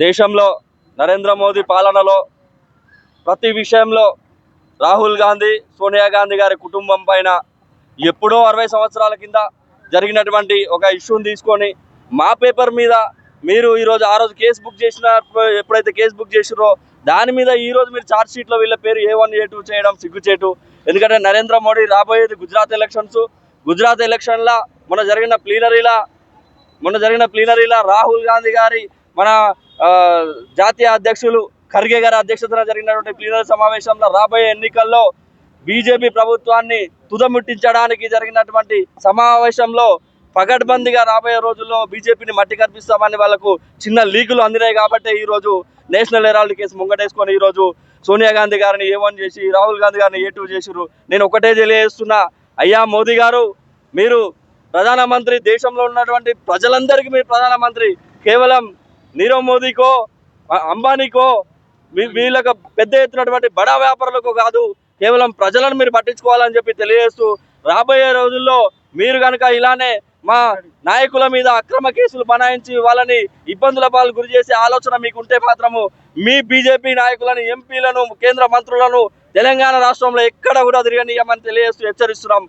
దేశంలో నరేంద్ర మోదీ పాలనలో ప్రతి విషయంలో రాహుల్ గాంధీ సోనియా గాంధీ గారి కుటుంబం పైన ఎప్పుడో 60 సంవత్సరాల కింద జరిగినటువంటి ఒక ఇష్యూని తీసుకొని మా పేపర్ మీద మీరు ఈరోజు ఆ రోజు కేసు బుక్ చేసిన ఎప్పుడైతే కేసు బుక్ చేసిరో దాని మీద ఈరోజు మీరు ఛార్జ్ షీట్లో వీళ్ళ పేరు A1 A2 చేయడం సిగ్గుచేటు. ఎందుకంటే నరేంద్ర మోడీ రాబోయేది గుజరాత్ ఎలక్షన్ల మొన్న జరిగిన ప్లీనరీలా రాహుల్ గాంధీ గారి మన జాతీయ అధ్యక్షులు ఖర్గే గారి అధ్యక్షతన జరిగినటువంటి ప్లీనరీ సమావేశంలో రాబోయే ఎన్నికల్లో బీజేపీ ప్రభుత్వాన్ని తుదముట్టించడానికి జరిగినటువంటి సమావేశంలో పగడ్బందీగా రాబోయే రోజుల్లో బీజేపీని మట్టి కనిపిస్తామని వాళ్ళకు చిన్న లీకులు అందినాయి. కాబట్టి ఈరోజు నేషనల్ హెరాల్డ్ కేసు ముంగటేసుకొని ఈరోజు సోనియా గాంధీ గారిని A1 చేసి రాహుల్ గాంధీ గారిని A2 చేసిరు. నేను ఒకటే తెలియజేస్తున్నా, అయ్యా మోదీ గారు, మీరు ప్రధానమంత్రి, దేశంలో ఉన్నటువంటి ప్రజలందరికీ మీరు ప్రధానమంత్రి. కేవలం నీరవ్ మోదీకో అంబానీకో వీళ్ళకు పెద్ద ఎత్తునటువంటి బడా వ్యాపారులకు కాదు, కేవలం ప్రజలను మీరు పట్టించుకోవాలని చెప్పి తెలియజేస్తూ, రాబోయే రోజుల్లో మీరు కనుక ఇలానే మా నాయకుల మీద అక్రమ కేసులు బనాయించి వాళ్ళని ఇబ్బందుల పాలు గురి చేసే ఆలోచన మీకుంటే మాత్రము మీ బీజేపీ నాయకులను, ఎంపీలను, కేంద్ర మంత్రులను తెలంగాణ రాష్ట్రంలో ఎక్కడ కూడా తిరగనీయమని తెలియజేస్తూ హెచ్చరిస్తున్నాం.